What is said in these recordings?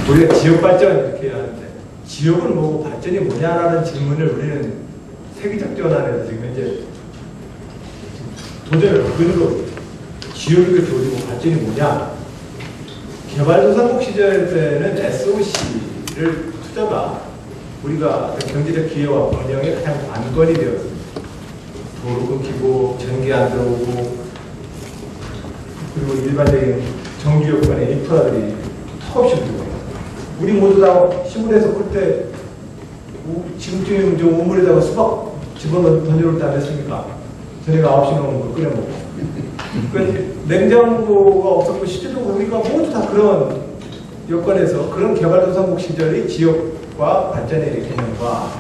우리가 지역 발전 이렇게 하는데 지역은 뭐고 발전이 뭐냐라는 질문을 우리는 세계적 전환에서 지금 현재 도전을 근으로 지역이 그렇게 어디고 발전이 뭐냐. 개발도상국 시절 때는 SOC를 투자가 우리가 경제적 기회와 번영의 가장 관건이 되었습니다. 도로 끊기고 전기 안 들어오고 그리고 일반적인 정규 여건의 인프라들이 턱없이 들어오고 우리 모두 다 시골에서 클 때 지금쯤이면 좀 우물에다가 수박 집어넣어 던져놓을 때 안 했습니까? 저녁에 9시 넘으면 그걸 끓여 먹고 냉장고가 없었고 실제적으로 우리가 모두 다 그런 여건에서 그런 개발도상국 시절의 지역과 발전의 개념과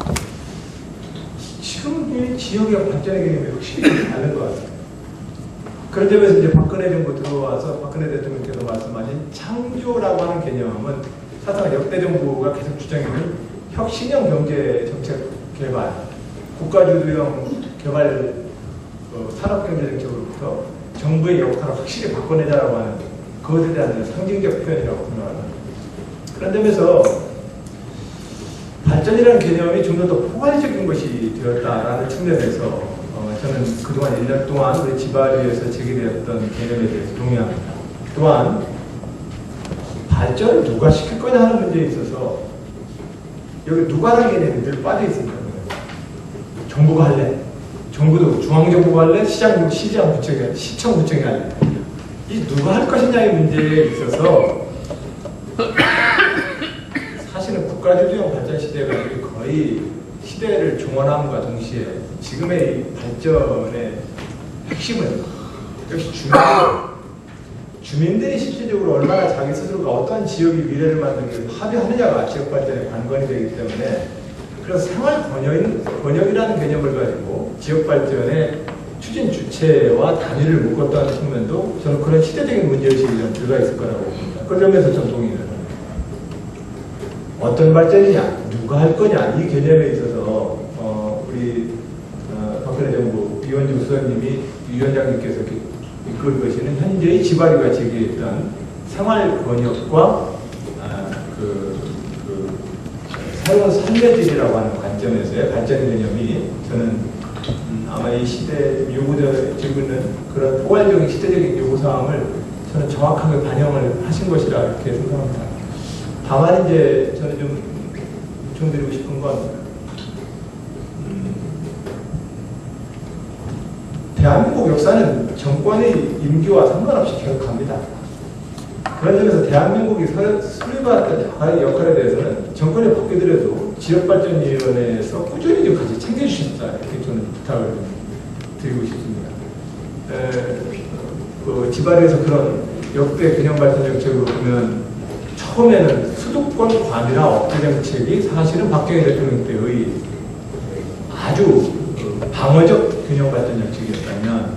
지금 이 지역의 발전의 개념이 확실히 다른 것 같습니다. 그런 점에서 이제 박근혜 정부 들어와서 박근혜 대통령께서 말씀하신 창조라고 하는 개념은 사실상 역대 정부가 계속 주장하는 혁신형 경제 정책 개발, 국가주도형 개발 산업경제 정책으로부터 정부의 역할을 확실히 바꿔내자라고 하는 그것에 대한 상징적 표현이라고 생각합니다. 그런 점에서 발전이라는 개념이 좀 더 포괄적인 것이 되었다라는 측면에서 저는 그동안 1년 동안 우리 지바리에서 제기되었던 개념에 대해서 동의합니다. 또한 발전을 누가 시킬 거냐 하는 문제에 있어서 여기 누가라는 개념이 늘 빠져 있습니다. 정부가 할래? 정부도 중앙정부가 할래? 시청구청이 할래? 이 누가 할 것이냐의 문제에 있어서 사실은 국가주도형 발전 시대가 거의 시대를 종언함과 동시에 지금의 이 발전의 핵심은 역시 주민들이 실질적으로 얼마나 자기 스스로가 어떠한 지역의 미래를 만들기 위해서 합의하느냐가 지역 발전의 관건이 되기 때문에 그래서 생활 번역이라는 개념을 가지고 지역 발전의 추진 주체와 단위를 묶었다는 측면도 저는 그런 시대적인 문제의식이 좀 들어가 있을 거라고 봅니다. 그런 점에서 좀 동의를 합니다. 어떤 발전이냐, 누가 할 거냐 이 개념에 있어서 우리 박근혜 정부 이원주 수석님이 위원장님께서 이끌 것이는 현재의 지바리가 제기했던 생활 번역과 새로운 삶의질이라고 하는 관점에서의 발전 개념이 저는 아마 이 시대 요구되고 있는 그런 포괄적인 시대적인 요구사항을 저는 정확하게 반영을 하신 것이라 이렇게 생각합니다. 다만 이제 저는 좀 요청드리고 싶은 건 대한민국 역사는 정권의 임기와 상관없이 계속 갑니다. 그런 점에서 대한민국이 수립해왔던 역할에 대해서는 정권이 바뀌더라도 지역발전위원회에서 꾸준히 좀 같이 챙겨주십사 이렇게 저는 부탁을 드리고 싶습니다. 지바리에서 그런 역대 균형발전 정책으로 보면 처음에는 수도권 관이나 억제 정책이 사실은 박정희 대통령 때의 아주 방어적 균형발전 정책이었다면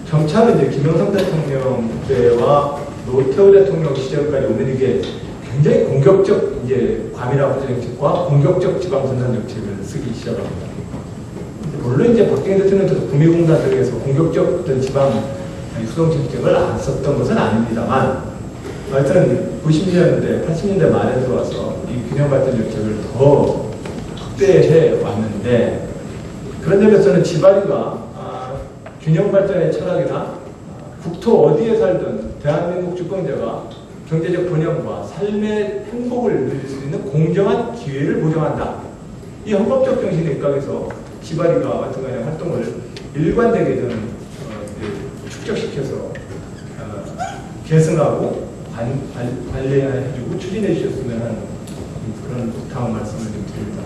점차로 이제 김영삼 대통령 때와 노태우 대통령 시절까지 오면 이게 굉장히 공격적 이제 과밀화 억제 정책과 공격적 지방선산 정책을 쓰기 시작합니다. 물론 이제 박정희 대통령도 구미공단 등에서 공격적 어떤 지방 수동 정책을 안 썼던 것은 아닙니다만 하여튼 90년대, 80년대 말에 들어와서 이 균형발전 정책을 더 확대해 왔는데 그런 점에서는 지바리가 균형발전의 철학이나 국토 어디에 살든 대한민국 주권자가 경제적 번영과 삶의 행복을 누릴 수 있는 공정한 기회를 보장한다. 이 헌법적 정신에 입각해서 지바리가 같은 간의 활동을 일관되게 저는 축적시켜서 계승하고 관리해주고 추진해 주셨으면 하는 그런 부탁 말씀을 좀 드립니다.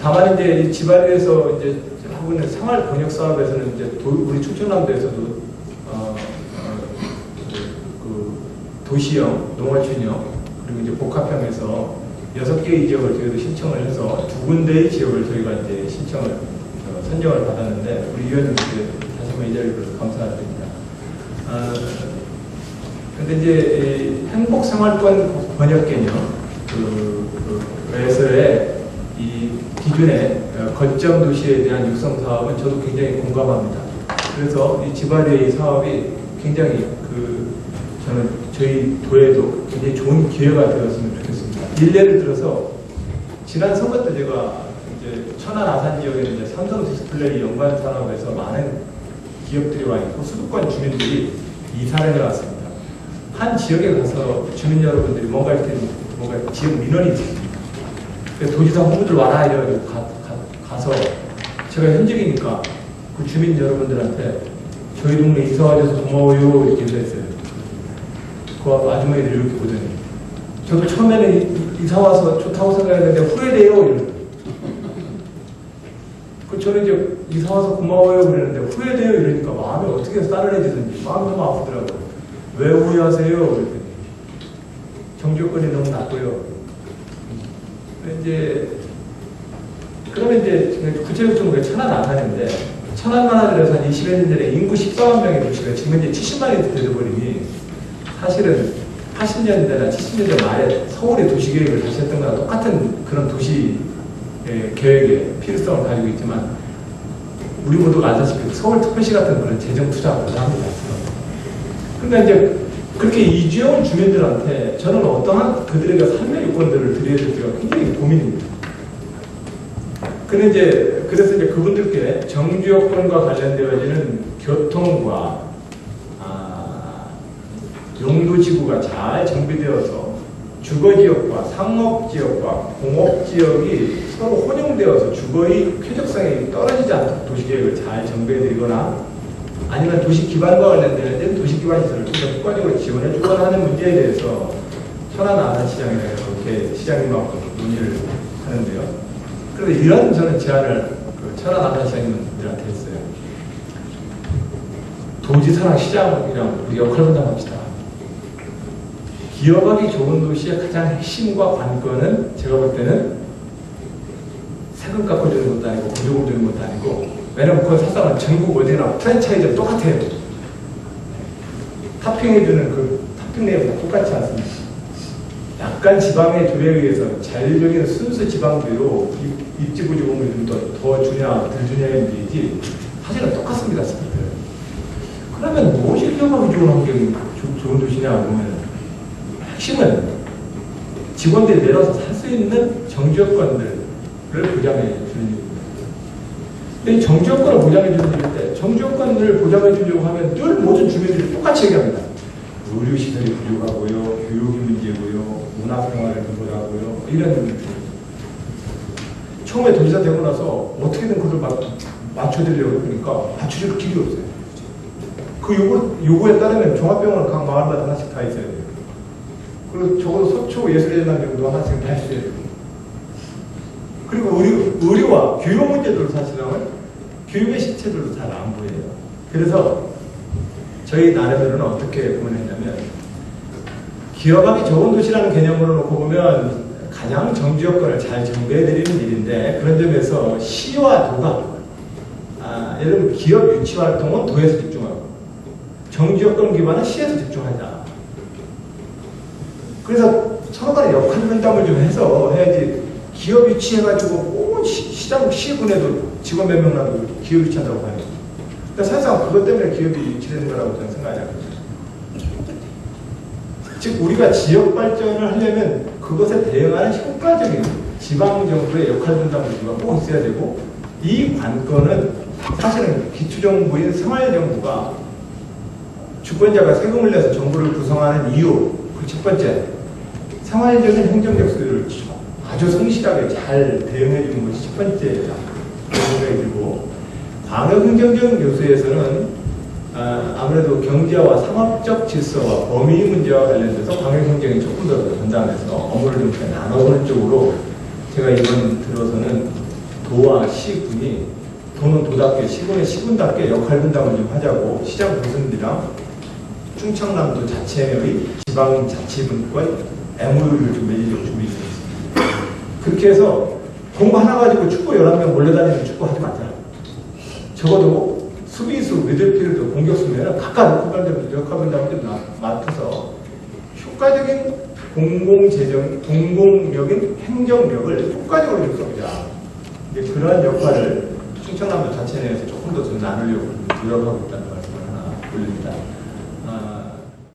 다만 이제 이 지바리에서 이제 하고 있는 생활 번역 사업에서는 이제 우리 충청남도에서도 도시형, 농어촌형 그리고 이제 복합형에서 6개의 지역을 저희도 신청을 해서 2군데의 지역을 저희가 이제 신청을 선정을 받았는데 우리 위원님께 다시 한번 이 자리를 감사드립니다. 근데 이제 행복생활권 번역 개념 에서의 이 기준의 거점 도시에 대한 육성 사업은 저도 굉장히 공감합니다. 그래서 이 지바리의 사업이 굉장히 저는 저희 도에도 굉장히 좋은 기회가 되었으면 좋겠습니다. 일례를 들어서 지난 선거 때 제가 이제 천안 아산 지역에는 이제 삼성 디스플레이 연관 산업에서 많은 기업들이 와 있고 수도권 주민들이 이사를 해왔습니다. 한 지역에 가서 주민 여러분들이 뭔가 이렇게 뭔가 지역 민원이 있습니다. 도지사 후보들 와라 이래가지고 가서 제가 현직이니까 그 주민 여러분들한테 저희 동네 이사 와줘서 고마워요 이렇게 인사했어요. 그 아주머니들이 이렇게 보더니 저도 처음에는 이사 와서 좋다고 생각했는데 후회돼요 이러는. 저는 이제 이사 와서 고마워요 그랬는데 후회돼요 이러니까 마음이 어떻게 싸늘해지든지 마음이 너무 아프더라고요. 왜 후회하세요? 그랬더니 정주권이 너무 낮고요. 이제 그러면 이제 구체적으로 좀 천안 아산인데 천안만 하더라도 한 20여 년 전에 인구 14만 명의 도시가 지금 이제 70만이 되어버리니 사실은 80년대나 70년대 말에 서울의 도시계획을 다시 했던 거랑 똑같은 그런 도시 계획의 필요성을 가지고 있지만 우리 모두가 아시다시피 서울특별시 같은 그런 재정 투자가 필요합니다. 그러니까 이제 그렇게 이주해온 주민들한테 저는 어떠한 그들에게 삶의 요건들을 드려야 될지가 굉장히 고민입니다. 그래서 이제 그분들께 정주여건과 관련되어지는 교통과 용도지구가 잘 정비되어서 주거지역과 상업지역과 공업지역이 서로 혼용되어서 주거의 쾌적성이 떨어지지 않도록 도시계획을 잘 정비해드리거나 아니면 도시기반과 관련된 도시기반시설을 좀 더 효과적으로 지원해주거나 하는 문제에 대해서 천안 아산시장이라고 이렇게 시장님하고 논의를 하는데요. 그래서 이런 저는 제안을 천안 아산시장님들한테 했어요. 도지사랑 시장이랑 우리 역할 분담합시다. 기업하기 좋은 도시의 가장 핵심과 관건은 제가 볼 때는 세금 깎아주는 것도 아니고 보조금 주는 것도 아니고 왜냐면 그건 사실은 전국 어디나 프랜차이즈랑 똑같아요. 탑핑해주는 그 탑핑 내역이 똑같지 않습니다. 약간 지방의 조례에 의해서 자율적인 순수 지방비로 입지 보조금을 좀 더 주냐 덜 주냐의 문제이지 사실은 똑같습니다. 그러면 무엇이 기업하기 좋은 환경이 좋은 도시냐 보면 핵심은 직원들이 내려서 살 수 있는 정주여건들을 보장해 주는 일입니다. 근데 이 정주여건을 보장해 주는 일일 때 정주여건을 보장해 주려고 하면 늘 모든 주민들이 똑같이 얘기합니다. 의료시설이 부족하고요, 교육이 문제고요, 문화생활이 부족하고요, 이런 문제들. 처음에 도지사 되고 나서 어떻게든 그걸 맞춰드리려고 그러니까 맞춰줄 길이 없어요. 그 요구에 따르면 종합병원은 각 마을마다 하나씩 다 있어야 돼요. 그리고 적어도 서초 예술재단 정도 하나씩 다 있어야 돼요. 그리고 의료와 교육 문제들도 사실은 교육의 실체들도 잘 안 보여요. 그래서 저희 나름대로는 어떻게 보냈냐면 기업하기 좋은 도시라는 개념으로 놓고 보면 가장 정주여건을 잘 정비해드리는 일인데 그런 점에서 시와 도가 예를 들면 기업 유치 활동은 도에서 집중하고 정주여건 기반은 시에서 집중하자. 그래서 서로 간에 역할 분담을 좀 해서 해야지 기업 유치해가지고 온 시장 시군에도 직원 몇 명 나도 기업 유치한다고 봐요. 그러니까 사실상 그것 때문에 기업이 유치되는 거라고 저는 생각하지 않거든요. 즉 우리가 지역 발전을 하려면 그것에 대응하는 효과적인 지방정부의 역할 분담을 꼭 있어야 되고 이 관건은 사실은 기초정부인 생활정부가 주권자가 세금을 내서 정부를 구성하는 이유 그 첫 번째 생활적인 행정적 수요를 아주 성실하게 잘 대응해 주는 것이 첫 번째 생각이 들고 광역행정적 요소에서는 아무래도 경제와 상업적 질서와 범위 문제와 관련돼서 광역행정이 조금 더 전담해서 업무를 좀 나눠보는 쪽으로 제가 이번 들어서는 도와 시군이 도는 도답게 시군의 시군답게 역할 분담을 좀 하자고 시장 교수님들이랑 충청남도 자체의 지방자치분권 MOU를 좀 매니저로 준비 중입니다. 그렇게 해서 공부 하나 가지고 축구 11명 몰려다니는 축구 하지 말자. 적어도 수비수, 미들필드, 공격수면 각각 역할 분담을 좀 맡아서 효과적인 공공력인 행정력을 효과적으로 좀 써보자. 그러한 역할을 충청남도 자체 내에서 조금 더 좀 나누려고 노력하고 있다는 말씀을 하나 올립니다.